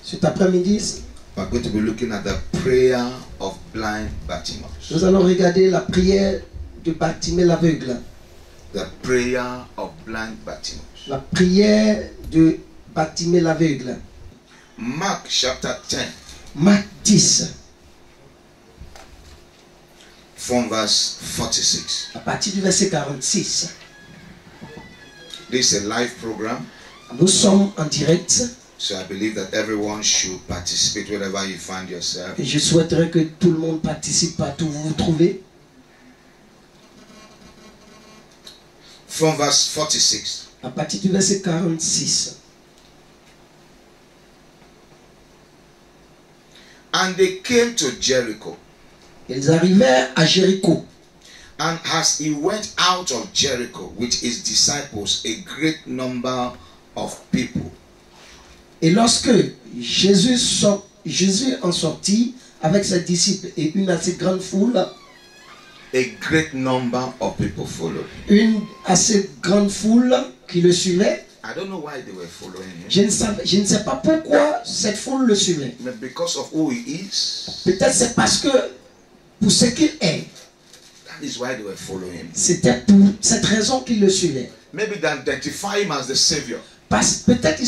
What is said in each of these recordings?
Cet après-midi, we're going to be looking at the prayer of blind Bartimaeus. nous allons regarder la prière de Bartimée l'aveugle. The prayer of blind Bartimaeus. La prière de Bartimée l'aveugle. Mark chapter 10, Marc 10, from verse 46. à partir du verset 46. This is a live program, Nous sommes en direct so I believe that everyone should participate wherever you find yourself. et je souhaiterais que tout le monde participe partout où vous vous trouvez. From verse 46. À partir du verset 46. And they came to Jericho. Ils arrivèrent à Jéricho. And as he went out of Jericho with his disciples, a great number of people. Et lorsque Jésus en sortit avec ses disciples et une assez grande foule, A great number of people followed. une assez grande foule qui le suivait. I don't know why they were following him. Je ne sais pas pourquoi cette foule le suivait. But because of who he is, Peut-être c'est parce que pour ce qu'il est, that is why they were following him. c'était pour cette raison qu'il le suivait. Maybe they identify him as the Savior, Parce peut-être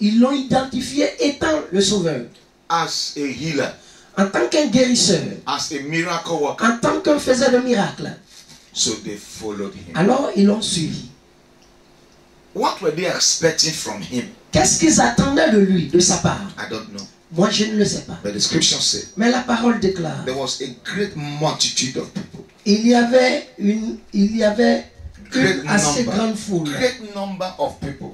ils l'ont identifié étant le sauveur, as a healer, en tant qu'un guérisseur, as a miracle worker. en tant qu'un faiseur de miracles. So they followed him. Alors ils l'ont suivi. What were they expecting from him? Qu'est-ce qu'ils attendaient de lui, de sa part? I don't know. Moi je ne le sais pas. But the scripture said Mais la parole déclare, there was a great multitude of people. il y avait une Great assez number. grande foule. Great number of people.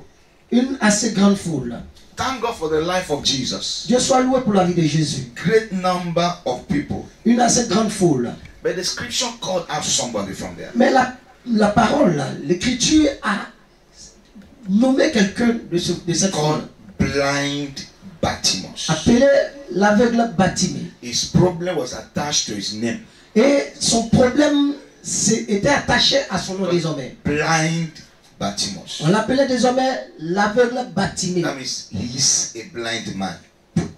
Une assez grande foule. Thank God for the life of Jesus. Dieu soit loué pour la vie de Jésus. Great number of people. Une assez grande foule. But the scripture called out somebody from there. Mais la parole, l'écriture a nommé quelqu'un de cette foule. Called blind Bartimaeus. Appelé l'aveugle Bartimée. His problem was attached to his name. Et son problème était attaché à son nom désormais. Blind Bartimaeus. On l'appelait désormais l'aveugle Bartimée. That means he is a blind man.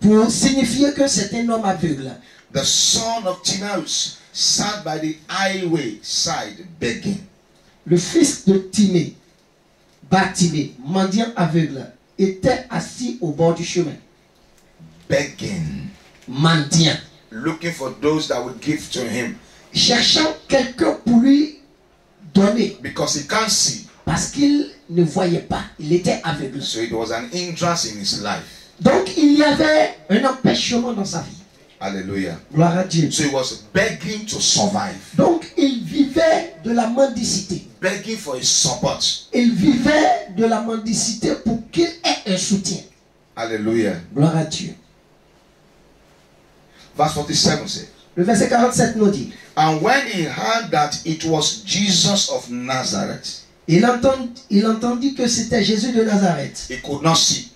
Pour signifier que c'est un homme aveugle. The son of Timaeus sat by the highway side begging. Le fils de Timée, Bartimée, mendiant aveugle, était assis au bord du chemin. Begging. Mendiant. Looking for those that would give to him. Cherchant quelqu'un pour lui donner. Because he can't see. Parce qu'il ne voyait pas. Il était aveugle. So it was an hindrance in his life. Donc il y avait un empêchement dans sa vie. Hallelujah. Gloire à Dieu. So he was begging to survive. Donc il vivait de la mendicité. Begging for his support. Il vivait de la mendicité pour qu'il ait un soutien. Hallelujah. Gloire à Dieu. Verse 47 says, Le verset 47 nous dit, and when he heard that it was Jesus of Nazareth, il entendit que c'était Jésus de Nazareth. he could not see,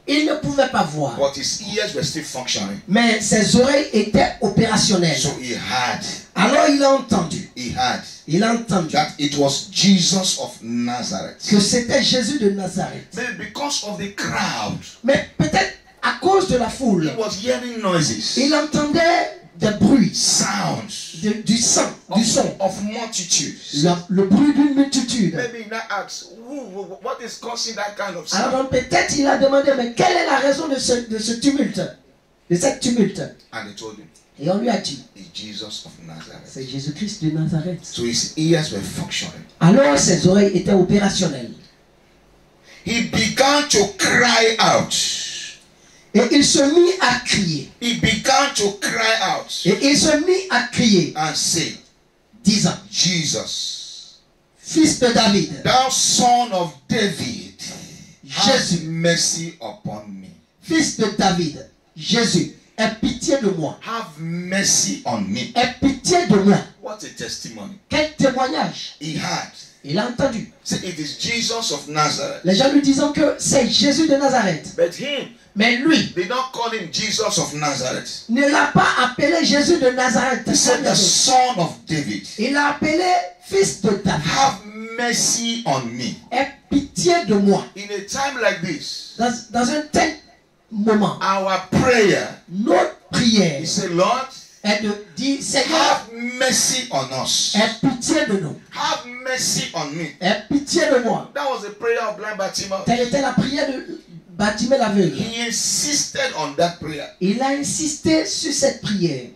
Il ne pouvait pas voir, but his ears were still functioning. mais ses oreilles étaient opérationnelles. So he heard Alors il a entendu that it was Jesus of Nazareth. que c'était Jésus de Nazareth. Maybe because of the crowd, Mais peut-être à cause de la foule, he was hearing noises, il entendait des bruits, sounds du son. of multitudes. Le bruit d'une multitude. Maybe he now asks, what is causing that kind of sound? Alors peut-être il a demandé, mais quelle est la raison de ce tumulte, de cette tumulte? And he told him, Et on lui a dit, it's Jesus of Nazareth. c'est Jésus-Christ de Nazareth. So his ears were functioning. Alors ses oreilles étaient opérationnelles. He began to cry out. Et il se mit à crier. He began to cry out Et il se mit à crier, and say, disant, Jesus, Fils de David, thou son of David, have Jésus, mercy upon me. Fils de David, Jésus, aie pitié de moi. Have mercy on me. Aie pitié de moi. What a testimony. Quel témoignage. He had. Il a entendu. Say, it is Jesus of Nazareth. Les gens lui disant que c'est Jésus de Nazareth. But him, Mais lui, they don't call him Jesus of Nazareth. ne l'a pas appelé Jésus de Nazareth. He said the son of David. Il l'a appelé Fils de David. Have mercy on me. Aie pitié de moi. In a time like this, Dans un tel moment, our prayer notre prière is say, Lord, est de dire, Seigneur, have mercy on us. aie pitié de nous, Have mercy on me. aie pitié de moi. That was the prayer of blind Bartimaeus. Telle était la prière de Bartimée l'aveugle. He insisted on that prayer. Il a insisté sur cette prière.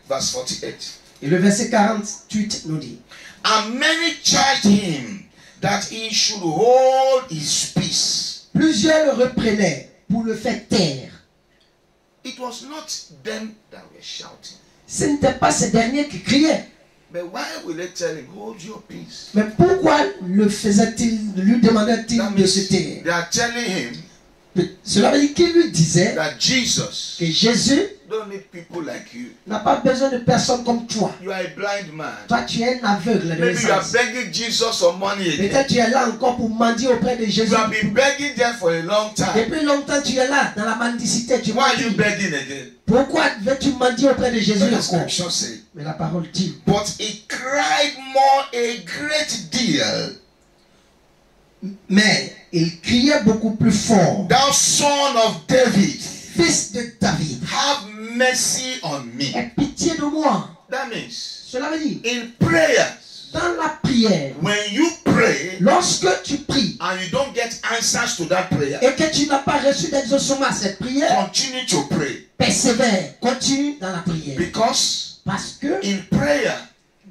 Verse 48. Et le verset 48 nous dit, And many charged him that he should hold his peace. plusieurs le reprenaient pour le faire taire. It was not them that were shouting. Ce n'était pas ces derniers qui criaient. But why will they tell him, hold your peace? Mais pourquoi lui demandait-il That de se means taire? they are telling him Cela veut dire qu'il lui disait that Jesus que Jésus don't need people like you. n'a pas besoin de personnes comme toi. You are a blind man. Toi, tu es un aveugle de Maybe you are naissance. begging Jesus for money again. Peut-être tu es là encore pour mendier auprès de Jésus. You have been begging them for a long time. Depuis longtemps, tu es là, dans la mendicité. Tu Why are you mendies. begging again? Pourquoi veux-tu mendier auprès de Jésus What the encore? scripture say? Mais la parole dit, But he cried more a great deal. mais il criait beaucoup plus fort. Thou son of David, Fils de David, have mercy on me. aie pitié de moi. That means Cela veut dire, in prayers, dans la prière, when you pray lorsque tu pries and you don't get answers to that prayer, et que tu n'as pas reçu d'exaucement à cette prière, continue to pray. persévère, continue dans la prière. Because Parce que in prayer,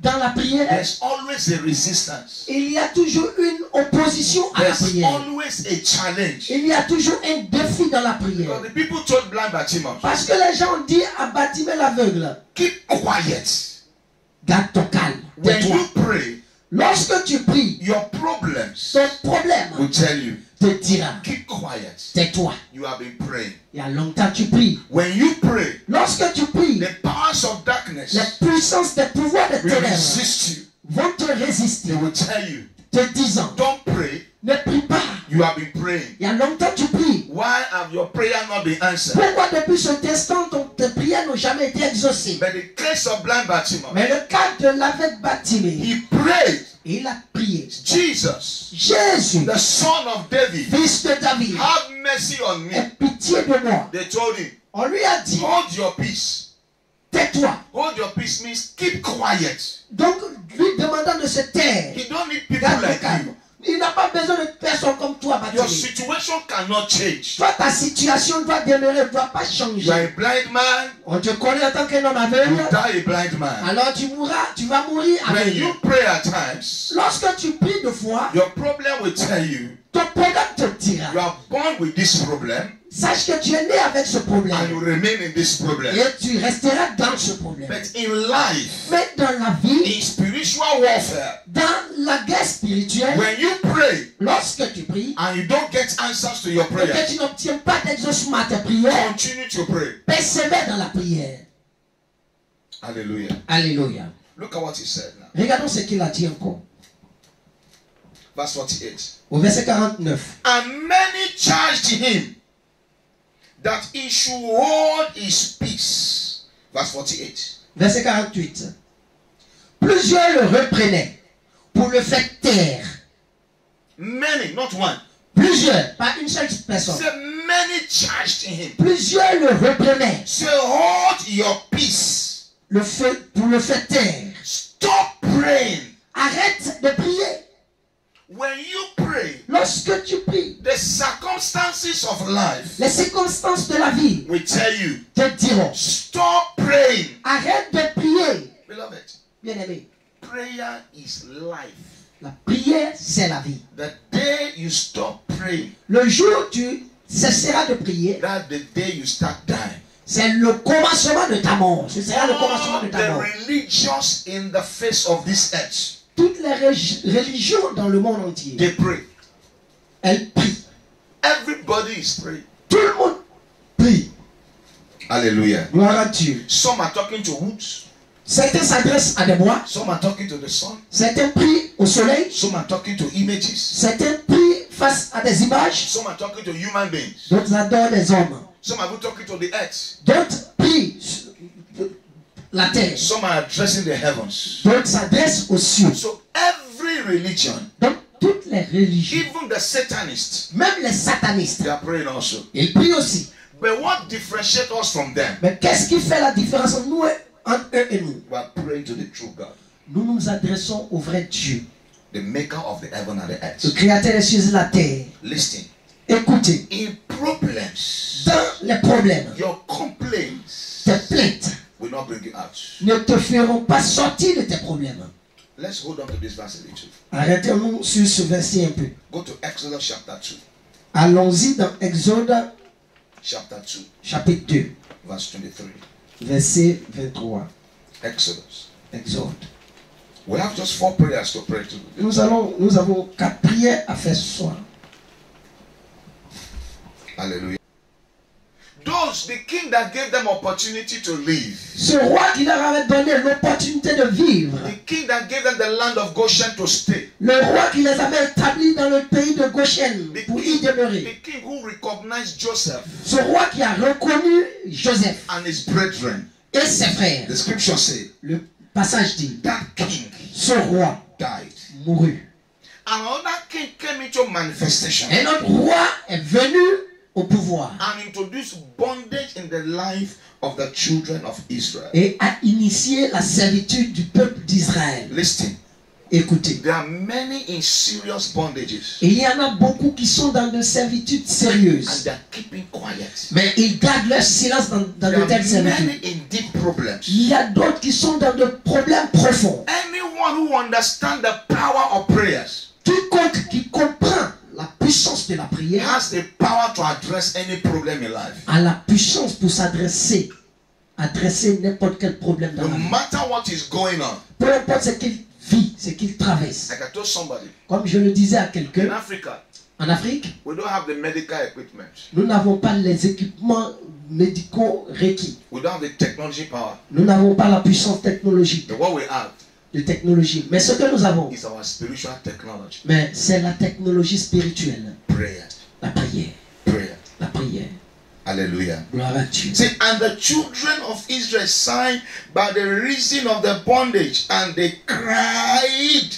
dans la prière, there's always a resistance. il y a toujours une opposition à la There's prière. always a challenge. Il y a toujours un défi dans la prière. Because the people told blind Bartimaeus, Parce que les gens ont dit à Bartimée l'aveugle, keep quiet. garde ton calme, When tais-toi. you pray, Lorsque tu pries, your problems ton problème will tell you, te dira, keep quiet. tais-toi. You have been praying. Il y a longtemps tu pries. When you pray, Lorsque tu pries, the powers of darkness les puissances des pouvoirs des will ténèbres resist you. vont te résister, They will tell you, te disant, don't pray. ne prie pas. You have been praying. Il y a longtemps tu pries. Why have your prayer not been answered? Pourquoi depuis cet instant tes prières n'ont jamais été exaucées? But the case of blind Bartimaeus, Mais le cas de l'aveugle Bartimée, he prayed. il a prié. Jesus, Jésus, the son of David, fils de David, have mercy on me. aie pitié de moi. They told him, On lui a dit, hold your peace. tais-toi. Hold your peace means keep quiet. Donc, lui demandant de se taire, He don't need people garde ton like calme. you. Il n'a pas besoin de personnes comme toi, Your Bartimée. situation cannot change. Toi, ta situation doit demeurer, ne doit pas You are a changer. blind man, On te connaît en tant qu'un homme you aveugle, die a blind man. alors tu mourras, tu vas mourir When aveugle. you pray at times, Lorsque tu pries de foi, your problem will tell you, ton problème te dira. you are born with this problem Sache que tu es né avec ce and you problème. remain in this problem. Et tu resteras dans ce problème. But in life, Mais dans la vie, in spiritual warfare, dans la guerre spirituelle, when you pray lorsque tu pries, and you don't get answers to your et prayer, que tu n'obtiens pas d'exaucement à tes prières, continue to pray. persévère dans la prière. Hallelujah. Alléluia. Look at what he said now. Regardons ce qu'il a dit encore. Verse 48. Au verset 49. And many charged him that he should hold his peace. Verse 48. Verset 48. Plusieurs le reprenaient pour le faire taire. Many, not one. Plusieurs, pas une seule personne. Say many charged him. Plusieurs le reprenaient Say hold your peace. pour le faire taire. Stop praying. Arrête de prier. When you pray, Lorsque tu pries, the circumstances of life les circonstances de la vie will tell you, te diront, stop praying. arrête de prier. Beloved, Bien-aimé, prayer is life. la prière, c'est la vie. The day you stop praying, Le jour où tu cesseras de prier, that's the day you start dying. c'est le commencement de ta mort. Ce sera le commencement de All ta mort. the religions in the face of this earth, Toutes les religions dans le monde entier, they pray. elles prient. Everybody is praying. Tout le monde prie. Hallelujah. Gloire à Dieu. Some are talking to woods. Certains s'adressent à des bois. Some are talking to the sun. Certains prient au soleil. Some are talking to images. Certains prient face à des images. Some are talking to human beings. D'autres adorent les hommes. Some are talking to the earth. D'autres prient la terre. Some are addressing the heavens. D'autres s'adressent aux cieux. So every religion, Donc toutes les religions, even the Satanists, même les satanistes, they are praying also. ils prient aussi. But what differentiates us from them? Mais qu'est-ce qui fait la différence entre eux et nous? We are praying to the true God, Nous nous adressons au vrai Dieu, the maker of the heaven and the le earth. créateur des cieux et de la terre. Listen, Écoutez, in problems, dans les problèmes, your complaints tes plaintes will not bring you out. ne te feront pas sortir de tes problèmes. Let's hold on to this verse a little. Arrêtons-nous sur ce verset un peu. Go to Exodus chapter 2. Allons-y dans Exode Chapter 2, chapitre 2, verse 23. verset 23. Exodus. Exode. We have just 4 prayers to pray to. Nous avons 4 prières à faire ce soir. Hallelujah. Those, the king that gave them opportunity to live, Ce roi qui leur avait donné l'opportunité de vivre, the king that gave them the land of Goshen to stay, le roi qui les avait établis dans le pays de Goshen pour y demeurer, the king who recognized Joseph ce roi qui a reconnu Joseph and his brethren, et ses frères. the scripture says Le passage dit, that king ce roi died. mourut. Another king came into manifestation Un autre roi est venu au pouvoir and introduced bondage in the life of the children of Israel. et a initié la servitude du peuple d'Israël. Listen, Écoutez, there are many in serious bondages il y en a beaucoup qui sont dans de servitudes and sérieuses, they are keeping quiet. mais ils gardent leur silence dans There de are telles servitudes. many in deep problems. Il y a d'autres qui sont dans de problèmes profonds. Anyone who understands the power of prayers Quiconque qui comprend la puissance de la prière has the power to address any problem in life. a la puissance pour adresser n'importe quel problème dans No la vie. matter what is going on. Peu importe ce qu'il vit, ce qu'il traverse. Like I told somebody, Comme je le disais à in quelqu'un, Africa, en Afrique, we don't have the medical equipment. nous n'avons pas les équipements médicaux requis. We don't have the technology power. Nous n'avons pas la puissance technologique But what we have de technologie. Mais ce que nous avons, is our spiritual technology. mais c'est la technologie spirituelle. Prayer. La prière. Prayer. La prière. Hallelujah. Gloire à Dieu. See, and the children of Israel sighed by the reason of the bondage, and they cried,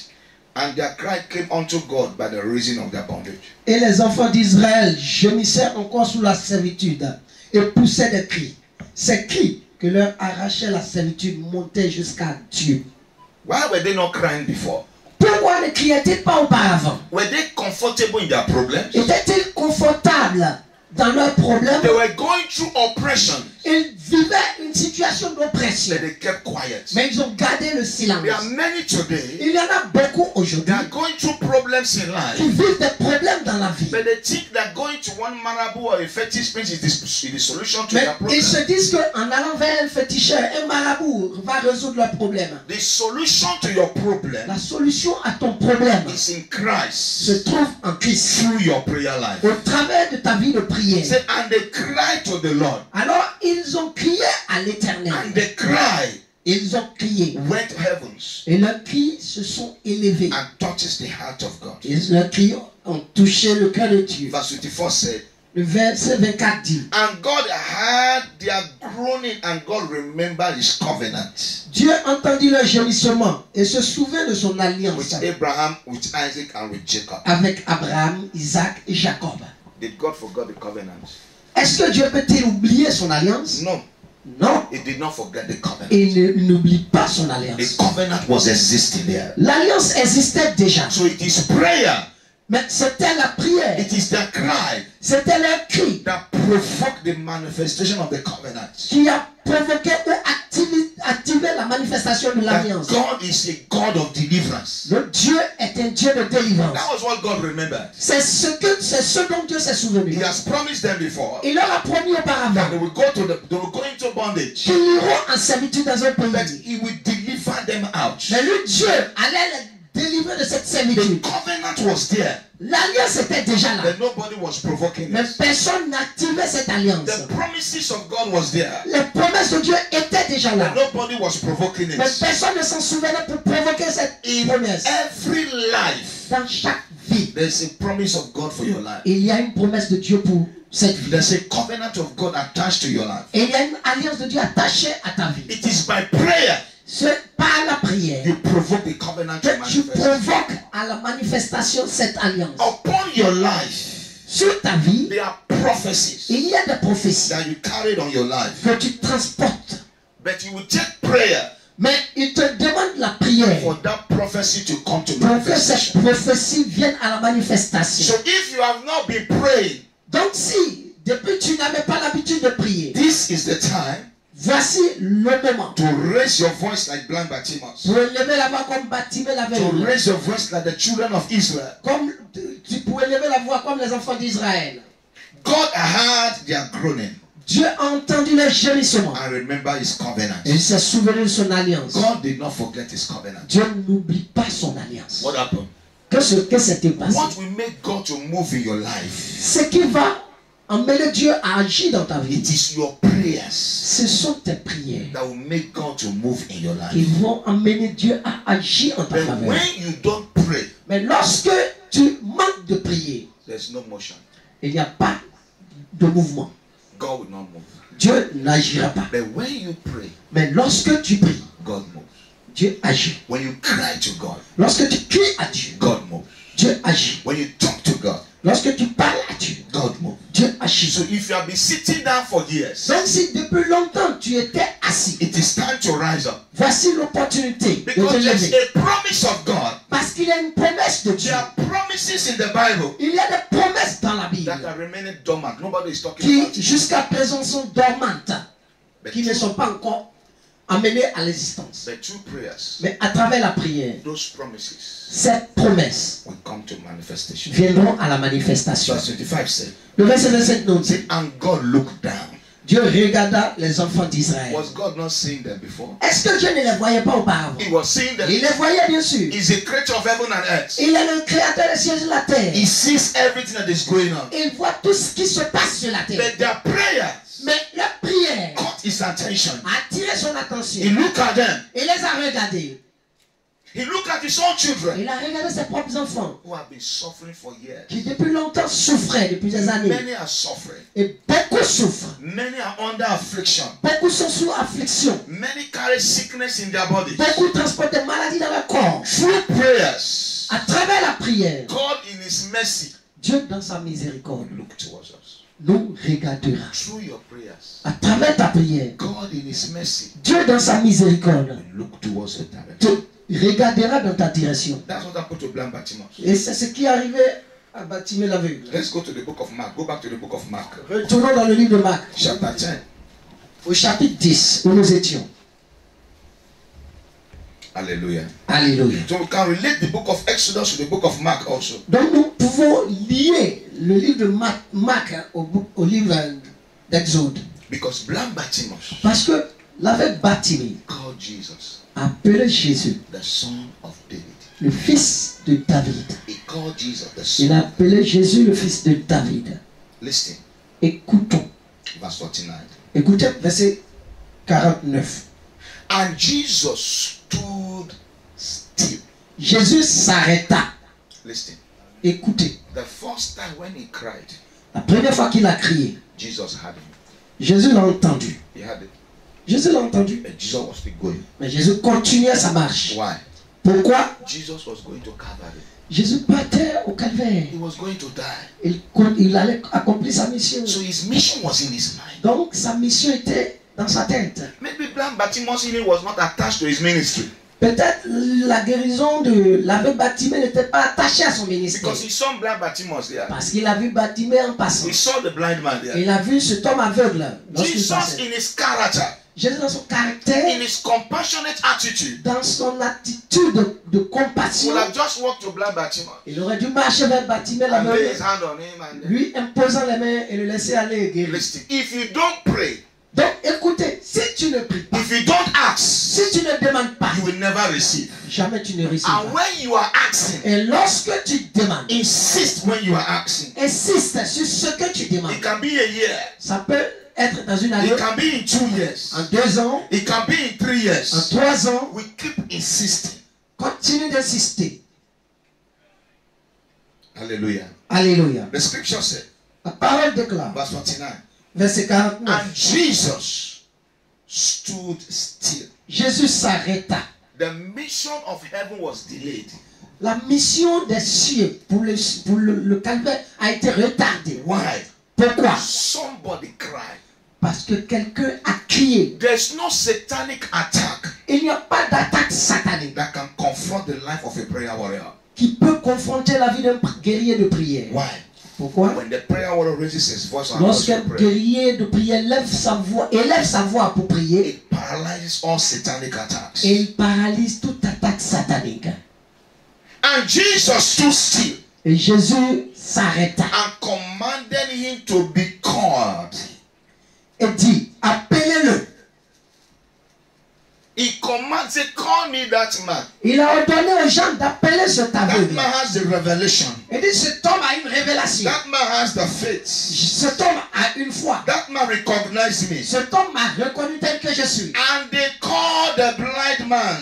and their cry came unto God by the reason of their bondage. Et les enfants d'Israël gémissaient encore sous la servitude et poussaient des cris. Ces cris que leur arrachait la servitude montaient jusqu'à Dieu. Why were they not crying before? Pourquoi ne criaient-ils pas auparavant? Were they comfortable in their problems? Étaient-ils confortables dans leurs problèmes? They were going through oppression, Ils vivaient une situation d'oppression, but they kept quiet. mais ils ont gardé le silence. There are many today, Il y en a beaucoup they aujourd'hui are going through problems in life, qui vivent des problèmes dans la vie. but they think that going to one marabout or a fetish prince is the solution to Mais their ils se problem. disent qu'en allant vers un féticheur, un marabout va résoudre leurs problèmes. The solution to your problem La solution à ton problème is in se Christ trouve en Christ, through your prayer life. au travers de ta vie de prière. Say, and they cried to the Lord, Alors ils ont crié à l'Éternel. and the cry Ils ont crié. went heavens Et leurs cris se sont élevés. and touches the heart of God. Et leurs cris ont touché le cœur de Dieu. Verse 24 said, Le verset 24 dit, and God heard their groaning, and God remembered his covenant Dieu entendit leur gémissement et se souvint de son with alliance Abraham, with Isaac, and with Jacob. avec Abraham, Isaac et Jacob. Did God forget the covenant? Est-ce que Dieu peut-il oublier son alliance? No, Non. he did not forget the covenant. Il n'oublie pas son The alliance. covenant was existing there. L'alliance existait déjà. So it is prayer, Mais c'était la prière. it is the cry C'était leur cri that provoked the manifestation of the covenant. qui a provoqué ou activé la manifestation de That l'alliance. God is a God of deliverance. Le Dieu est un Dieu de délivrance. That was what God remembered. C'est ce dont Dieu s'est souvenu. He has promised them before Il leur a promis that auparavant they will go into bondage, qu'ils iront en servitude dans un but pays. he will deliver them out. Mais lui, Dieu, allait les délivrer de cette The servitude. covenant was there, L'alliance était déjà là. but nobody was provoking Mais it. personne n'activait cette alliance. The promises of God was there, Les promesses de Dieu étaient déjà là. but nobody was provoking Mais it. personne ne s'en souvenait pour provoquer cette In promesse. every life, Dans chaque vie, there's a promise of God for your life. il y a une promesse de Dieu pour cette vie. There's a covenant of God attached to your life. Et il y a une alliance de Dieu attachée à ta vie. It is by prayer C'est par la prière you provoke the covenant to que tu manifest. provoques à la manifestation cette alliance. Upon your life, sur ta vie, there are prophecies il y a des prophéties that you carried on your life. que tu transportes. But you will take prayer Mais il te demande la prière for that prophecy to come to pour que cette manifestation. prophétie vienne à la manifestation. So if you have not been praying, Donc si, depuis tu n'avais pas l'habitude de prier, this is the time voici le moment to raise your voice like blind Bartimaeus. pour lever la voix comme Bartimée l'avait To levé. raise your voice like the children of Israel. Comme tu pouvais lever la voix comme les enfants d'Israël. God heard their groaning Dieu a entendu les gémissements and remember his covenant. et il s'est souvenu de son alliance. God did not forget his covenant. Dieu n'oublie pas son alliance. What happened? Que s'était passé? What will make God to move in your life? Ce qui va emmener Dieu à agir dans ta vie, It is your prayers ce sont tes prières that will make God to move in your qui life. vont emmener Dieu à agir en ta But faveur. when you don't pray, Mais lorsque tu manques de prier, there's no motion. il n'y a pas de mouvement. God will not move. Dieu n'agira pas. But when you pray, Mais lorsque tu pries, God moves. Dieu agit. When you cry to God, Lorsque tu cries à Dieu, God moves. Dieu agit. When you talk to God, Lorsque tu parles à Dieu, God moves. Dieu agit. So if you have been sitting down for years, Donc si depuis longtemps tu étais assis, it is time to rise up. voici l'opportunité de te Because there's lever. a promise of God. Parce qu'il y a une promesse de Dieu. There are promises in the Bible Il y a des promesses dans la Bible that are remaining dormant. Nobody is talking qui about it. jusqu'à présent sont dormantes, But qui ne sont pas encore amenées à l'existence. but through prayers, Mais à travers la prière, those promises ces promesses will come to manifestation. viendront à la manifestation. Verse 25 said, Le verset 27 nous dit, and God looked down. Dieu regarda les enfants d'Israël. Was God not seeing them before? Est-ce que Dieu ne les voyait pas auparavant? He was seeing them. Il les voyait bien sûr. He's a creator of heaven and earth. Il est le créateur des cieux et de la terre. He sees everything that is going on. Il voit tout ce qui se passe sur la terre. But their prayers Mais la prière caught his attention. a attiré son attention. He looked at them. Il les a regardés. He looked at his own children Il a regardé ses propres enfants who have been suffering for years. qui depuis longtemps souffraient, depuis des années. Many are suffering. Et beaucoup souffrent. Many are under affliction. Beaucoup sont sous affliction. Many carry sickness in their bodies. Beaucoup transportent des maladies dans leur corps. Through prayers, À travers la prière, God in his mercy Dieu dans sa miséricorde look towards us. nous regardera. Through your prayers, À travers ta prière, God in his mercy Dieu dans sa miséricorde will look towards the direction. te regardera dans ta direction. That's what happened to blind Bartimaeus. Et c'est ce qui est arrivé à Bartimée l'aveugle. Let's go to the book of Mark. Go back to the book of Mark. Retournons dans le livre de Marc, Chapter 10. au chapitre 10, où nous étions. Hallelujah. Alléluia. So we can relate the book of Exodus to the book of Mark also. Donc nous pouvons lier le livre de Marc au livre d'Exode. Because blind Bartimaeus Parce que l'aveugle Bartimée called Jesus a appelé Jésus the son of David. le fils de David. He called Jesus the Il son. a appelé Jésus le fils de David. Listen, Écoutons. verse 49. Écoutez verset 49. And Jesus stood still. Jésus s'arrêta. Listen, Écoutez. the first time when he cried, La première fois qu'il a crié, Jesus had him. Jésus l'a entendu. He had it. Jésus l'a entendu. But Jesus was still going. Mais Jésus continuait sa marche. Why? Pourquoi? Jesus was going to Calvary. Jésus partait au calvaire. He was going to die. Il allait accomplir sa mission. So his mission was in his mind. Donc sa mission était dans sa tête. Maybe blind Bartimaeus even was not attached to his ministry. Peut-être la guérison de l'aveugle Bartimée n'était pas attachée à son ministère. Because he saw blind Bartimaeus there. Parce qu'il a vu Bartimée en passant. He saw the blind man there. Il a vu cet homme aveugle lorsqu'il Jesus passait. in his character, Jésus dans son caractère, in his compassionate attitude, dans son attitude de compassion, would have just walked to blind Bartimaeus il aurait dû marcher vers Bartimée and lay l'aveugle, his hand on him and then, lui imposant les mains et le laisser aller et guérir. listen. If you don't pray, Donc écoutez, si tu ne pries pas, if you don't ask, si tu ne demandes pas, you will never receive. jamais tu ne recevras. And when you are asking, Et lorsque tu demandes, insist when you are asking. insiste sur ce que tu demandes. It can be a year. Ça peut être dans une année, It can be in 2 years. en 2 ans, It can be in 3 en years. 3 ans. We keep insisting. Continue d'insister. Hallelujah. Alléluia. The scripture said, La parole déclare, verse 49, verset 49. and Jesus stood still. Jésus s'arrêta. The mission of heaven was delayed. La mission des cieux pour le calvaire a été retardée. Why? Pourquoi? Somebody cried. Parce que quelqu'un a crié. There's no satanic attack Il n'y a pas d'attaque satanique that can confront the life of a prayer warrior. qui peut confronter la vie d'un guerrier de prière. Why? Pourquoi? When the prayer warrior raises his voice and Lorsqu'un prayer, guerrier de prière élève sa voix pour prier, it paralyzes all satanic attacks. et il paralyse toute attaque satanique. And Jesus stood still Et Jésus s'arrêta and commanded him to be called. et dit, appelez-le. He commands, say, call me that man. Il a ordonné aux gens d'appeler cet That aveugle. man has the revelation. Il dit, cet homme a une révélation. That man has the faith. Cet homme a une foi. That man recognized me. Cet homme m'a reconnu tel que je suis. And they called the blind man,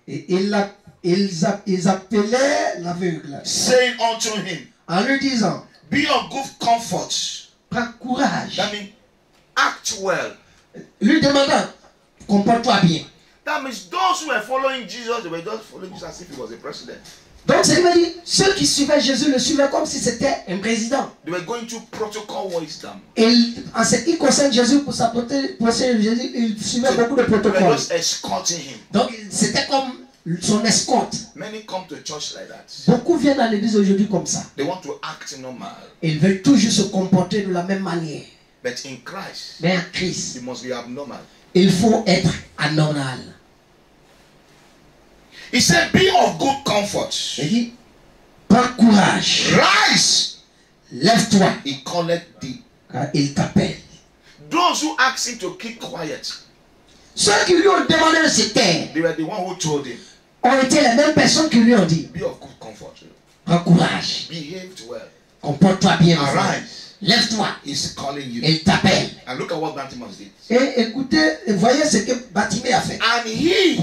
Et ils appelaient l'aveugle saying unto him, en lui disant, be of good comfort. prends courage. That means act well. Lui demandant, comporte-toi bien. That means those who were following Jesus, they were just following Jesus as if he was a president. Donc, ça veut dire, ceux qui suivaient Jésus le suivaient comme si c'était un président. They were going to protocol wisdom. Et en ce qui concerne Jésus, pour s'apporter Jésus, il suivait beaucoup de They were protocoles. just escorting him. Donc, c'était comme son escorte. Many come to church like that. Beaucoup viennent à l'église aujourd'hui comme ça. They want to act normal. Ils veulent toujours se comporter de la même manière. But in Christ, Mais en Christ, it must be abnormal. il faut être anormal. He said, be of good comfort. Il dit, prends courage, Rise. lève-toi, He called thee. car il t'appelle. Those who asked him to keep quiet, Ceux qui lui ont demandé de se taire they were the one who told him, ont été les mêmes personnes qui lui ont dit, be of good comfort. prends courage, Behaved well. comporte-toi bien, mon frère. Arise. Lève-toi, He's calling you. il t'appelle. And look at what Bartimaeus did. Et écoutez, voyez ce que Bartimée a fait. And he,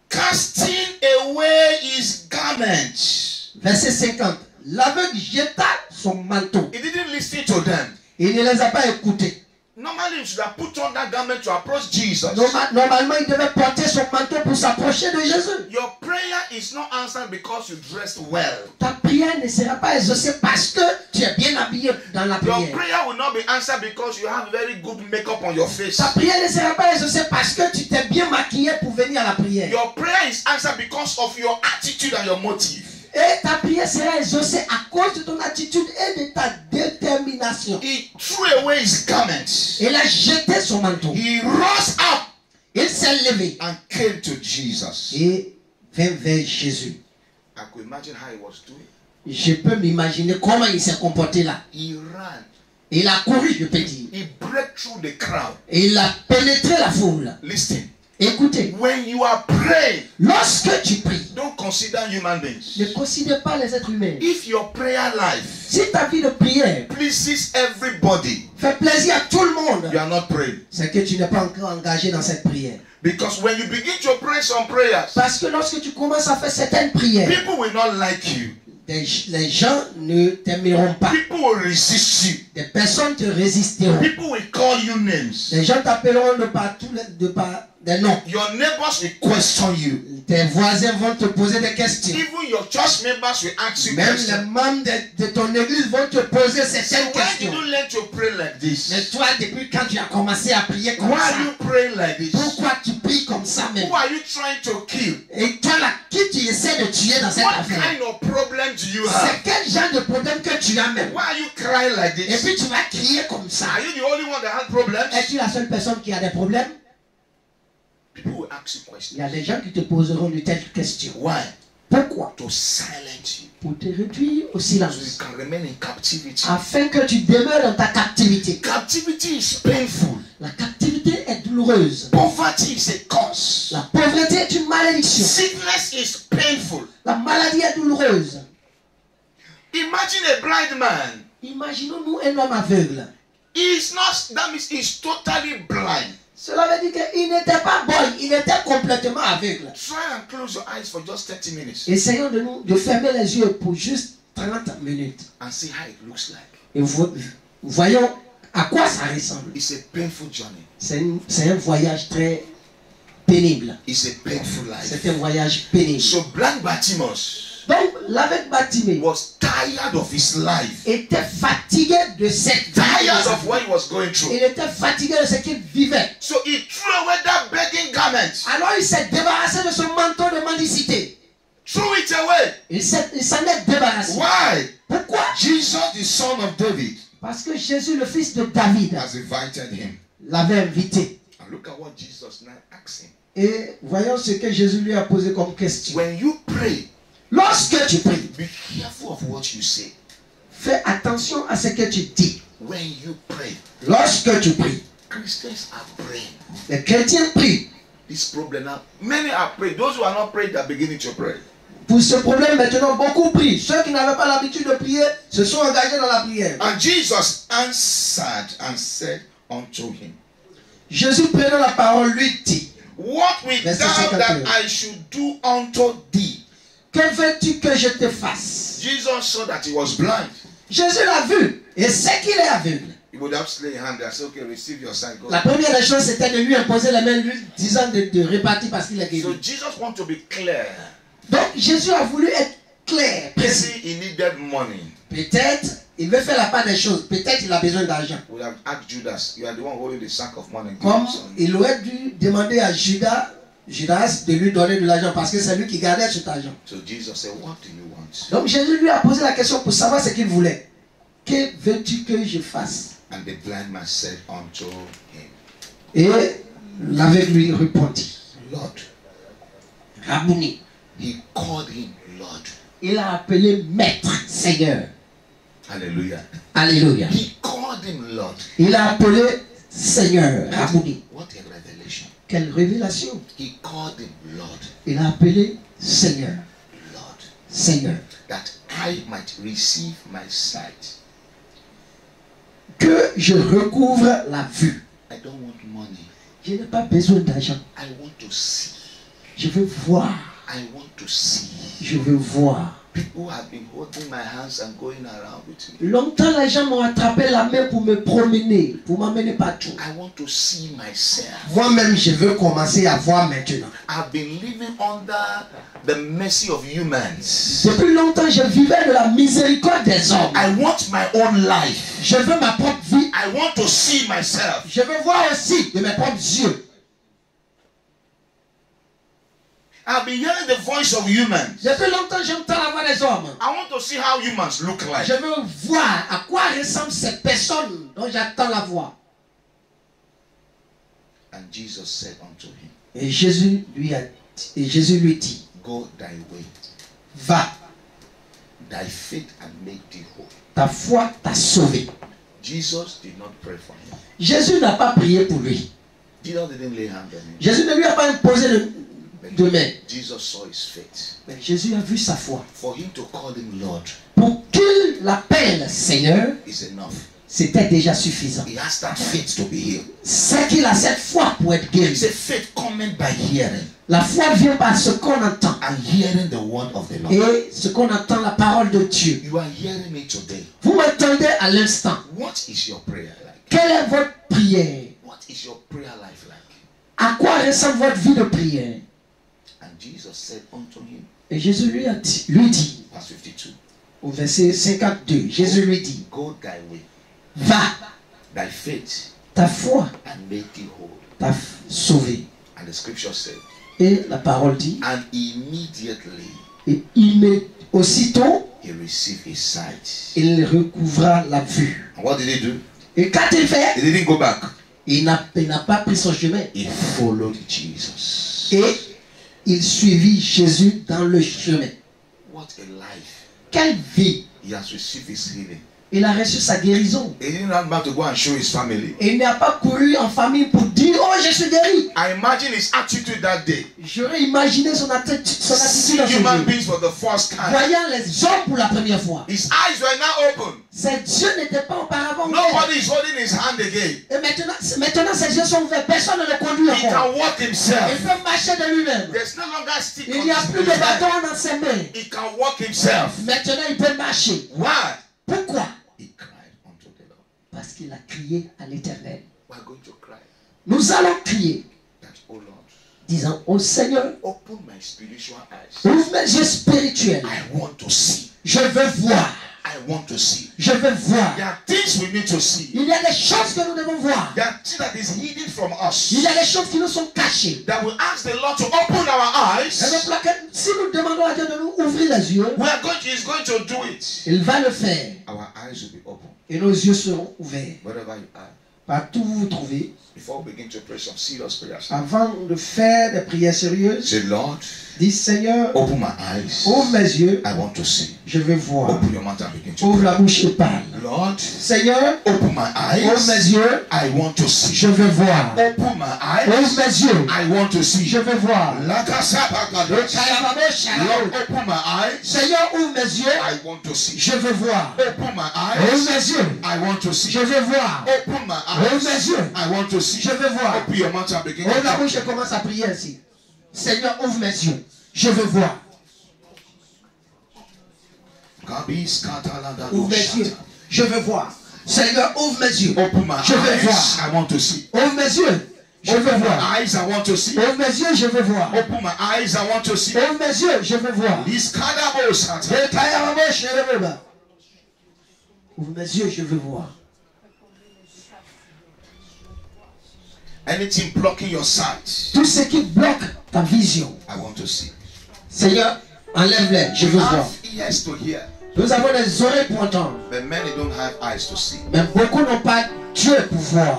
casting away his garments, Verset 50. L'aveugle jeta son manteau. he didn't listen to them. Il ne les a pas écoutés. Normally, he should have put on that garment to approach Jesus. Normalement, il devait porter son manteau pour s'approcher de Jésus. Your prayer is not answered because you dressed well. Ta prière ne sera pas exaucée parce que tu es bien habillé dans la Your prière. prayer will not be answered because you have very good makeup on your face. Ta prière ne sera pas exaucée parce que tu t'es bien maquillé pour venir à la prière. Your prayer is answered because of your attitude and your motive. Et ta prière sera exaucée à cause de ton attitude et de ta détermination. He threw away his garments. Il a jeté son manteau. He rose up Il s'est levé and came to Jesus. et vint vers Jésus. I could imagine how he was doing. Je peux m'imaginer comment il s'est comporté là. He ran. Il a couru, je peux dire. He broke through the crowd. Et il a pénétré la foule. Listen. Écoutez, When you are praying, lorsque tu pries, don't consider human beings. ne considère pas les êtres humains. If your prayer life Si ta vie de prière pleases everybody, fait plaisir à tout le monde, you are not praying. c'est que tu n'es pas encore engagé dans cette prière. Because when you begin to pray some prayers, Parce que lorsque tu commences à faire certaines prières, people will not like you. les gens ne t'aimeront pas. People will resist you. Des personnes te résisteront. People will call you names. Les gens t'appelleront de partout, de par des noms. Your neighbors will question you. Tes voisins vont te poser des questions. Even your church members will ask you Même les questions. membres de ton église vont te poser So certaines why did questions. you learn to pray like Mais this? toi, depuis quand tu as commencé à prier comme Why ça, are you praying like this? pourquoi tu pries comme ça même? Who are you trying to kill? Et toi là, qui tu essaies de tuer dans cette What affaire? kind of problem do you C'est have? quel genre de problème que tu as même? Why are you crying like Et this? puis tu vas crier comme ça. Are you the only one that has problems? Es-tu la seule personne qui a des problèmes? People will ask you Il y questions. a des gens qui te poseront de telles questions. Why? Pourquoi? To silence you. Pour te réduire au So you silence. can remain in captivity. Afin que tu demeures dans ta captivité. Captivity is painful. La captivité est douloureuse. Poverty is a curse. La pauvreté est une malédiction. Sickness is painful. La maladie est douloureuse. Imagine a blind man. Imaginons-nous un homme aveugle. He's not, that means he's totally blind. Cela veut dire qu'il n'était pas bon, il était complètement aveugle. Try and close your eyes for just 30 minutes Essayons de fermer les yeux pour juste 30 minutes. and see how it looks like. Et voyons à quoi ça ressemble. It's a painful journey. C'est un voyage très pénible. It's a painful life. C'est un voyage pénible. So blind Bartimaeus Donc, l'aveugle Bartimée was tired of his life, était fatigué de cette vie. tired of what he was going through. Il était fatigué de ce qu'il vivait. So he threw away that begging garment, Alors il s'est débarrassé de son manteau de mendicité. threw it away. Il s'en est débarrassé. Why? Pourquoi? Jesus, the son of David, Parce que Jésus, le fils de David, has invited him. l'avait invité. And look at what Jesus now asks him. Et voyons ce que Jésus lui a posé comme question. When you pray, Lorsque tu pries, be careful of what you say. fais attention à ce que tu dis. When you pray, Lorsque tu pries, Christians are praying. les chrétiens prient. This problem now, many are praying. Those who are not praying, they are beginning to pray. Pour ce problème, maintenant, beaucoup prient. Ceux qui n'avaient pas l'habitude de prier se sont engagés dans la prière. And Jesus answered and said unto him, Jésus, prenant la parole, lui dit, what wilt Verset thou 51. that I should do unto thee? que veux-tu que je te fasse? Jesus saw that he was blind. Jésus l'a vu et sait qu'il est aveugle. He would have laid a hand and said, okay, receive your sight. Go. La première des choses, c'était de lui imposer les mains, lui disant de répartir parce qu'il est So guéri. Jesus wanted to be clear. Donc Jésus a voulu être clair, précis. Maybe he needed money. Peut-être, il veut faire la part des choses. Peut-être il a besoin d'argent. Would have asked Judas, you are the one holding the sack of money. Give Comme me some. il aurait dû demander à Judas de lui donner de l'argent parce que c'est lui qui gardait cet argent. So Jesus said, what do you want? Donc Jésus lui a posé la question pour savoir ce qu'il voulait. Que veux-tu que je fasse? And the blind man said unto him, Et l'aveugle lui répondit, Lord. Rabouni. He called him Lord. Il a appelé maître, Seigneur. Hallelujah. Alléluia. He called him Lord. Il a appelé Seigneur, Rabouni. What a revelation. Quelle révélation. He called him Lord. Il a appelé Seigneur, Lord. Seigneur. That I might receive my sight. Que je recouvre la vue. I don't want money. Je n'ai pas besoin d'argent. I want to see. Je veux voir. I want to see. Je veux voir. People have been holding my hands and going around with me. Longtemps, les gens m'ont attrapé la main pour me promener, pour m'amener partout. I want to see myself. Moi-même, je veux commencer à voir maintenant. I've been living under the mercy of humans. Depuis longtemps, je vivais de la miséricorde des hommes. I want my own life. Je veux ma propre vie. I want to see myself. Je veux voir aussi de mes propres yeux. I've been hearing the voice of humans. Depuis longtemps, j'entends la voix des hommes. I want to see how humans look like. Je veux voir à quoi ressemblent ces personnes dont j'attends la voix. And Jesus said unto him, Et Jésus lui dit, go thy way. va, Thy faith and make thee whole. ta foi t'a sauvé. Jesus did not pray for him. Jésus n'a pas prié pour lui. Jesus didn't lay hand on him. Jésus ne lui a pas imposé de main. Jesus saw his faith. Mais Jésus a vu sa foi. For him to call him Lord Pour qu'il l'appelle Seigneur, is enough. c'était déjà suffisant. He has that faith to be healed. C'est qu'il a cette foi pour être He guéri. said, faith coming by hearing, La foi vient par ce qu'on entend. and hearing the word of the Lord. Et ce qu'on entend, la parole de Dieu. You are hearing me today. Vous m'entendez à l'instant. What is your prayer like? Quelle est votre prière? What is your prayer life like? À quoi ressemble votre vie de prière? And Jesus said unto him, Et Jésus lui dit, verse 52, au verset 52, Jésus lui dit, go thy way, va, thy faith, ta foi and make thee whole. t'a sauvé. And the scripture said, Et la parole dit, and immediately et aussitôt, he received his sight. il recouvra la vue. And what did he do? Et qu'a-t-il fait? He didn't go back. Il n'a pas pris son chemin. He followed Jesus. Et il suivit Jésus dans le chemin. What a life. Quelle vie! He has received his healing. Il a reçu sa guérison. He didn't run back to go and show his family. Et il n'a pas couru en famille pour dire, oh, je suis guéri. I imagine his attitude that day. J'aurais imaginé son attitude Seeing dans ce human jour. beings for the first time. Voyant les hommes pour la première fois. His eyes were now open. Ses yeux n'étaient pas auparavant ouverts. Nobody is holding his hand again. Et maintenant ses yeux sont ouverts. Personne ne le conduit He encore. can walk Il himself. peut marcher de lui-même. There's no longer stick Il on n'y a plus de his hand. bâton dans ses mains. He can walk himself. Maintenant il peut marcher. Why? Pourquoi? He cried unto the Lord. Parce qu'il a crié à l'Éternel. We're going to cry Nous allons crier. that, oh Lord, disant, oh Seigneur, open my spiritual eyes. ouvre mes yeux spirituels. I want to see. Je veux voir. I want to see. Je veux voir. There are things we need to see. Il y a des choses que nous devons voir. There are things that is hidden from us. Il y a des choses qui nous sont cachées. That we ask the Lord to open our eyes. Et donc, si nous demandons à Dieu de nous ouvrir les yeux, He's going to do it. il va le faire. Our eyes will be open. Et nos yeux seront ouverts. Wherever you are. Partout où vous vous trouvez. Before we begin to pray some serious prayers. Avant de faire des prières sérieuses, say, Lord, dis Seigneur, open my eyes. Ouvre mes yeux. I want to see. Je veux voir. Open your mouth and begin to Ouvre pray. la bouche et parle. Lord, Seigneur, open my eyes. Ouvre mes yeux. I want to see. Je veux voir. Open my eyes. Ouvre mes yeux. I want to see. Je veux voir. Lord, open my eyes. Seigneur, ouvre mes yeux. I want to see. Je veux voir. Open my Ouvre eyes. mes yeux. I want to see. Je veux voir. Open my Ouvre mes eyes. yeux. I want to see. Je veux voir. Open your mouth and begin to Ouvre la pray. bouche et commence à prier ainsi. Seigneur, ouvre mes yeux. Je veux voir. Ouvre mes yeux. Je veux voir. Seigneur, ouvre mes yeux. Open my Je veux eyes. voir. I want to see. Ouvre mes yeux. Je veux Open voir. my eyes. I want to see. Ouvre mes yeux, je veux voir. Open my eyes. I want to see. Ouvre mes yeux, je veux voir. Ouvre mes yeux, je veux voir. Anything blocking your sight, Tout ce qui bloque ta vision, I want to see. Seigneur, enlève-les, je veux We voir. have ears to hear, Nous avons des oreilles pour entendre, but many don't have eyes to see. mais beaucoup n'ont pas Dieu pour voir.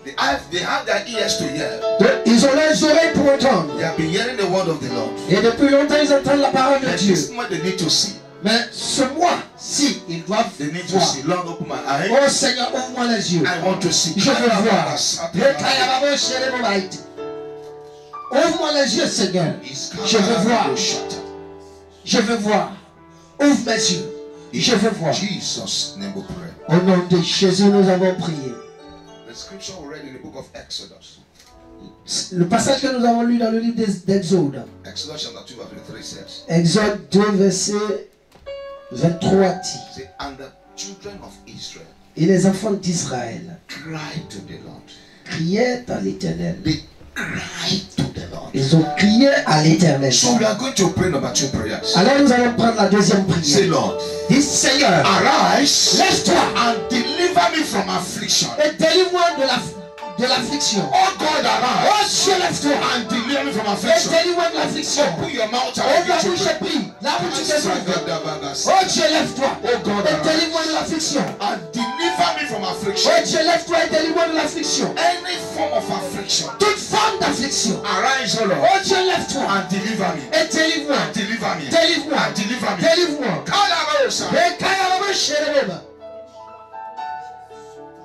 They have their ears to hear. Ils ont leurs oreilles pour entendre. They have been hearing the word of the Lord. Et depuis longtemps, ils entendent la parole de And Dieu. this moment they need to see. Mais ce mois-ci, ils doivent They need to voir. see. Lord, open my eyes. Oh Seigneur, ouvre-moi les yeux. I want to see. Je veux voir. Ouvre-moi les yeux, Seigneur. Je veux voir. Je veux voir. Ouvre mes yeux. Je veux voir. Jesus' name we pray. Au nom de Jésus, nous avons prié. The scripture we read in the book of Exodus. Le passage que nous avons lu dans le livre d'Exode. Exodus chapter 2 verse 23 says, Exode 2, verset 23 dit. say, and the children of Israel Et les enfants d'Israël cried to the Lord. crièrent à l'Éternel. They cried to the Lord. Ils ont crié à l'Éternel. So we are going to pray number 2 prayers. Alors nous allons prendre la deuxième Say, prière. Lord, Dis Seigneur, arise, lève-toi and deliver me from affliction. et délivre-moi de l'affliction. Oh God, arise, Oh Dieu, lève-toi and deliver me from et affliction. délivre-moi de l'affliction. Open your mouth Ouvre and la begin bouche to et pray. prie. Là où tu te trouves. Oh Dieu, lève-toi Oh God, et arise, délivre-moi de l'affliction. and deliver me from affliction. Oh Dieu, lève-toi et délivre-moi de l'affliction. Any form of affliction, Toute forme d'affliction. arise, O Lord, Oh Dieu, lève-toi and deliver me. et délivre-moi. And deliver me. Délivre-moi. And deliver me. Délivre-moi. Kalabaosa.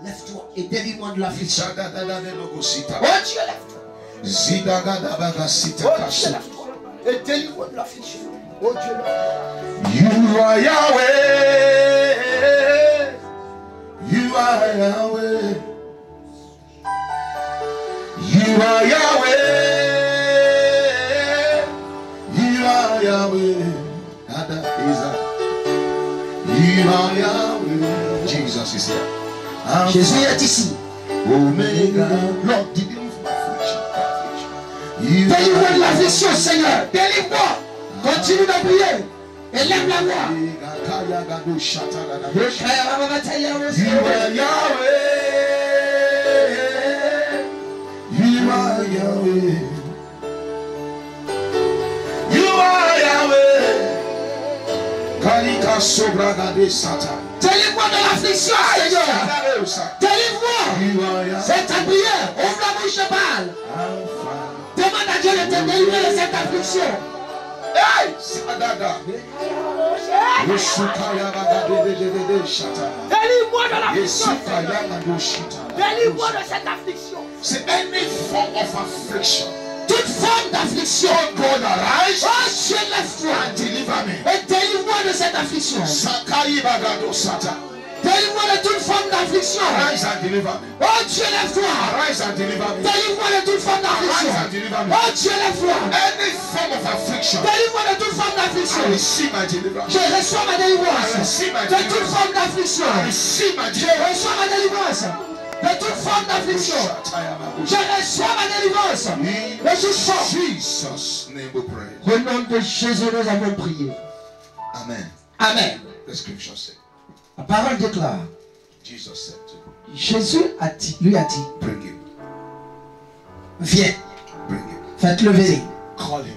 Lève-toi et délivre-moi de l'affliction. Zadadadadadogosita. Oh Dieu, lève-toi. Zidagadabagasita Oh Dieu, kaso. lève-toi et délivre-moi de l'affliction. Oh Dieu, lève-toi. You are Yahweh. You are Yahweh. You are Yahweh. You are Yahweh. Ada Isa. You are Yahweh. Jesus is here. Alpha, Jésus est ici. Omega. Lord, deliver me from affliction. You Délivre-moi de are l'affliction, Seigneur. Délivre-moi. Continue de prier. Et lève la voix. You are Yahweh. You are Yahweh. You are Yahweh. Kalika sobragade sata. Délivre-moi de l'affliction, Seigneur. Délivre-moi. You are Yahweh. C'est ta prière. Ouvre la bouche et parle. Alpha. Demande à Dieu de te délivrer de cette affliction. Hey, Sadada. Yeshukaya bagadede shata. Délivre-moi de l'affliction. Yeshukaya bagoshita. Délivre-moi de cette affliction. C'est any form of affliction. Toute forme d'affliction. God arise Oh Dieu, lève-toi. and deliver me. Et délivre-moi de cette affliction. Sakai bagado sata. Délivre-moi de toute forme d'affliction. Arise and deliver me. Oh Dieu, lève-toi. Arise and deliver me. Délivre-moi de toute forme d'affliction. Arise and deliver me. Oh Dieu, lève-toi. Any form of affliction, Délivre-moi de toute forme d'affliction. I receive my deliverance. Je reçois ma I délivrance. receive my De toute deliverance. forme d'affliction. I receive my Je deliverance. reçois ma délivrance. De toute forme d'affliction. Je reçois ma délivrance. délivrance. In Réjouissons. Jesus' name we pray. Au nom de Jésus, nous avons prié. Amen. Amen. The scripture said, La parole déclare. Jesus said to him, Jésus lui a dit, bring him, viens, bring him. faites-le venir. Call him.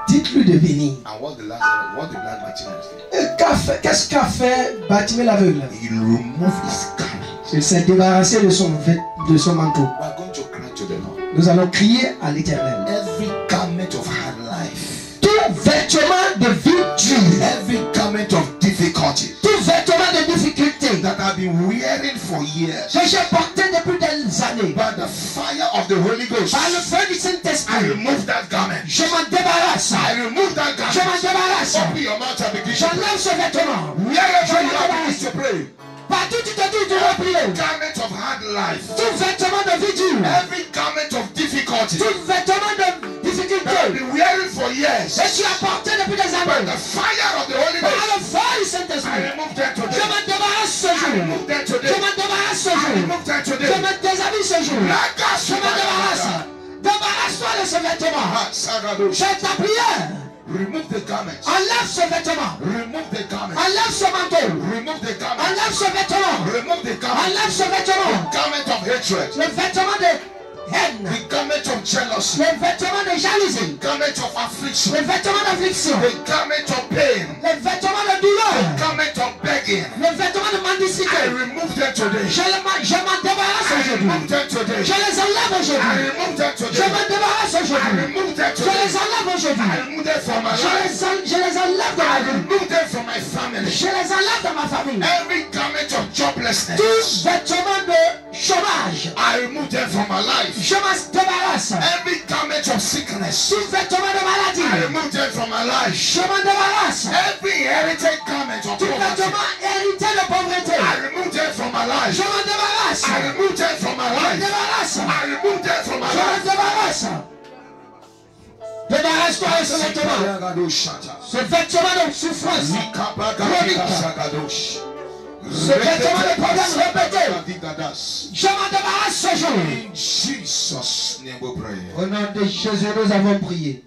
Dites-lui de venir. And what the blind Bartimaeus did, Et qu'est-ce qu'a fait Bartimée l'aveugle? he removed his garment. Il s'est débarrassé de son manteau. We are going to cry to the Lord. Nous allons crier à l'Éternel. Every garment of hard life, Tout vêtement de vie dure, every garment of difficulty tout vêtement de difficulté that I've been wearing for years, que j'ai porté depuis des années, by the fire of the Holy Ghost, par le feu du I Saint-Esprit, remove that garment. je m'en débarrasse. I remove that Je m'en garment. débarrasse. Open your mouth and begin to J'enlève ce vêtement. pray. Wherever you are, begin to pray. Partout tu te dis, tu dois prier. Garment of hard life, Tout vêtement de vie dure, every garment of difficulty tout vêtement de that I've difficulté, been wearing for years, et tu as porté depuis des by années, the fire of the Holy par Ghost, le feu du I Saint-Esprit, remove them je today. m'en débarrasse ce I jour. remove them Je today. m'en débarrasse ce I jour. remove them Je today. me déshabille ce jour. Je m'en débarrasse. Débarrasse-toi de ce vêtement. Ah, Sagadosh. C'est ta prière. Remove the garment. Enlève ce vêtement. Remove the garment. Enlève ce manteau. Remove the garment. Enlève ce vêtement. Remove the garment. Enlève ce vêtement. Garment of hatred. Le vêtement de haine. The garment of jealousy. Le vêtement de jalousie. Garment of affliction. Le vêtement d'affliction. The garment of pain. Le vêtement de douleur. Garment of begging. Le vêtement de I mendicité. remove them today. Je m'en débarrasse I aujourd'hui. remove them today. Je les enlève I aujourd'hui. remove them Je today. m'en débarrasse I aujourd'hui. remove them Je today. les enlève aujourd'hui. I remove them from my life. Je les enlève de I ma vie. remove them from my family. Je les enlève de ma famille. Every garment of joblessness, Tout vêtement de chômage. I remove them from my life. Je m'en débarrasse. Every garment of sickness, Tout vêtement de I maladie. remove them from my life. Je m'en débarrasse. Every inherited garment of Tout poverty, vêtement hérité de pauvreté. I remove them from my life. Je m'en débarrasse. I remove them from my Je m'en life. débarrasse. I remove them from my Je m'en life. débarrasse. Débarrasse-toi de ce vêtement. Ce vêtement de souffrance. Ce vêtement de problème répété. Je m'en débarrasse ce jour. In Jesus' name we pray. Au nom de Jésus, nous avons prié.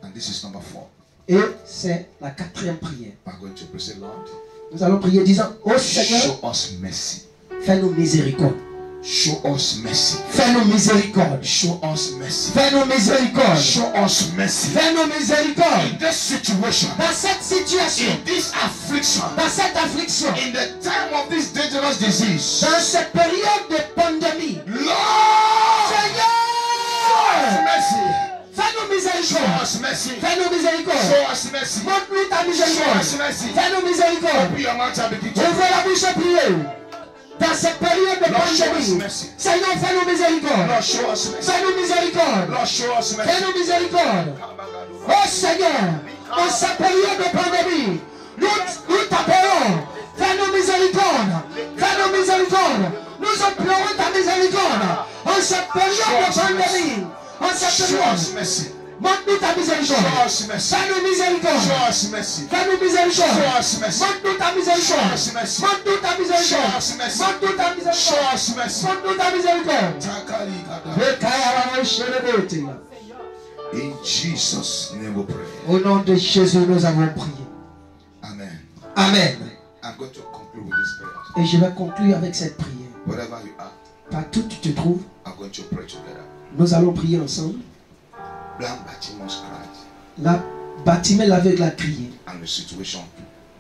And this is number 4. Et c'est la 4e prière. We're going to pray, say, Lord, Nous allons prier disant, ô Seigneur, show us mercy. fais-nous miséricorde. Show us mercy. Fais-nous miséricorde. Show us mercy. Fais-nous miséricorde. Show us mercy. Fais-nous miséricorde. In this situation, Dans cette situation, in this affliction, dans cette affliction, in the time of this dangerous disease, dans cette période de pandémie, Lord, show us Seigneur, mercy. fais-nous Show miséricorde. us mercy. Fais-nous miséricorde. Show us mercy. Montre-nous ta Show miséricorde. us mercy. Fais-nous miséricorde. Open your mouth and begin to Ouvrez la bouche et priez. Dans cette période de Lord, show us pandémie, mercy. Seigneur, fais-nous miséricorde. Lord, show us mercy. Fais-nous miséricorde. Lord, show us mercy. Fais-nous miséricorde. Oh Seigneur, en cette période de pandémie, nous t'appelons. Fais-nous miséricorde. Fais-nous miséricorde. Nous implorons ta miséricorde. En cette période de pandémie, en cette Show période, us mercy. montre-nous ta miséricorde. Show us mercy. Fais-nous miséricorde. Show us mercy. Fais-nous miséricorde. Show us mercy. Montre-nous ta miséricorde. Show us mercy. Montre-nous ta miséricorde. Show us mercy. Montre-nous ta miséricorde. Show us mercy. Montre-nous ta miséricorde. In Jesus' name we pray. Au nom de Jésus, nous avons prié. Amen. Amen. I'm going to conclude with this prayer. Et je vais conclure avec cette prière. Wherever you are, Partout où tu te trouves, I'm going to pray together. nous allons prier ensemble. Blind Bartimaeus cried, La Bartimée l'aveugle a crié. and the situation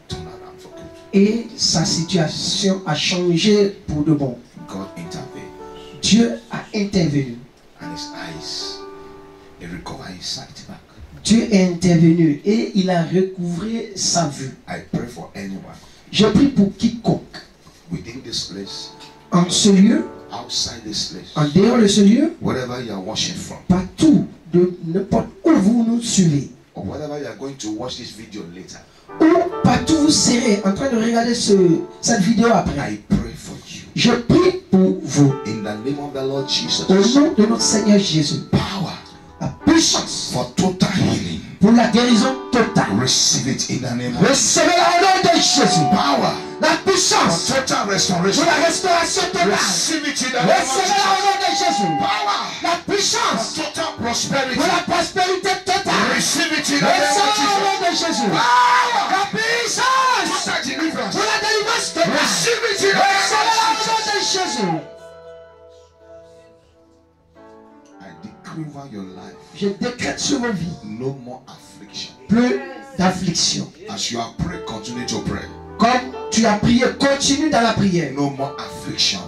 turned around for good. Et sa situation a changé pour de bon. God intervened, Dieu a intervenu. and his eyes, he recovered his sight back. Dieu est intervenu et il a recouvré sa vue. I pray for anyone Je prie pour quiconque within this place, en ce lieu, outside this place, en dehors de ce lieu, wherever you are watching from, partout, de n'importe où vous nous suivez, or wherever you are going to watch this video later, ou partout vous serez en train de regarder cette vidéo après. I pray for you. Je prie pour vous. In the name of the Lord Jesus, Au nom de notre Seigneur Jésus, power la puissance for total healing, pour la guérison totale. receive it in the name of Recevez-la au nom de Jésus. power La for puissance total pour restoration, la restauration totale. receive it in the name of Recevez-la au Jesus. nom de Jésus. Power La puissance for total prosperity. pour la prospérité totale. Receive it in the name of Reçois au Jesus. nom de Jésus. Power La puissance total deliverance. pour la délivrance totale. Receive it in the name Reçois of au nom Jesus. de Jésus. I decree over your life. Je décrète sur vos vies No more affliction. plus d'affliction. As you have prayed, continue to pray. Comme tu as prié, continue dans la prière. No more affliction.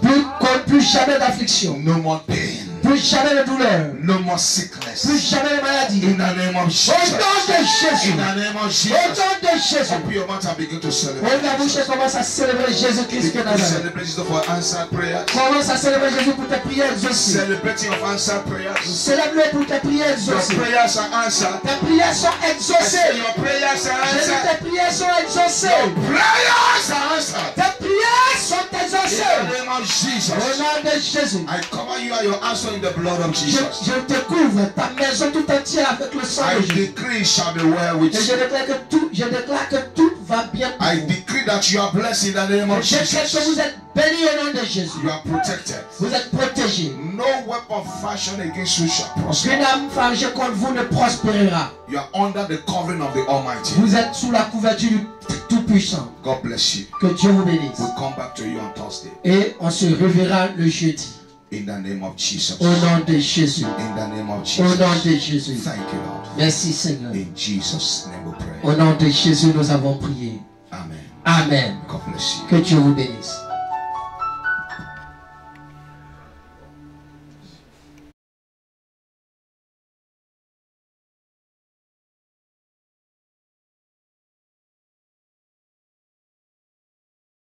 Plus jamais d'affliction. No more pain. Plus jamais de douleur. No more sickness. Plus jamais de maladie. In the name of Au Jesus. nom de Jésus. In the name of Au Jesus. nom de Jésus. Open your mouth and begin to celebrate. Ouvre la bouche et commence à célébrer Jésus-Christ de Begin to Nazareth. celebrate Jesus for answered prayers. Commence à célébrer Jésus pour tes prières exaucées. Celebrating of answered prayers. Célèbre-le pour tes prières Your exaucées. prayers are answered. Tes prières sont I say exaucées. your prayers are Jésus, answered. tes prières sont exaucées. Prayers are answered. Tes prières sont In exaucées. the name of Jesus. Au nom de Jésus. I cover you and your answer in the blood of Jesus. Je te couvre ta maison tout entière avec le sang I de Jésus. decree it shall be well with Et you. je déclare que tout va bien pour I vous. decree that you are blessed in the name of Je déclare que vous Jesus. êtes bénis au nom de Jésus. You are protected. Vous êtes protégés. No weapon fashioned against you shall prosper. Aucune âme forgée contre vous ne prospérera. You are under the covering of the Almighty. Vous êtes sous la couverture du Tout-Puissant. God bless you. Que Dieu vous bénisse. We'll come back to you on Thursday. Et on se reverra le jeudi. In the name of Jesus. Au nom de Jésus. In the name of Au nom Jesus. de Jésus. Thank you, Lord. Merci Seigneur. In Jesus' name we pray. Au nom de Jésus, nous avons prié. Amen. Amen. God bless you. Que Dieu vous bénisse.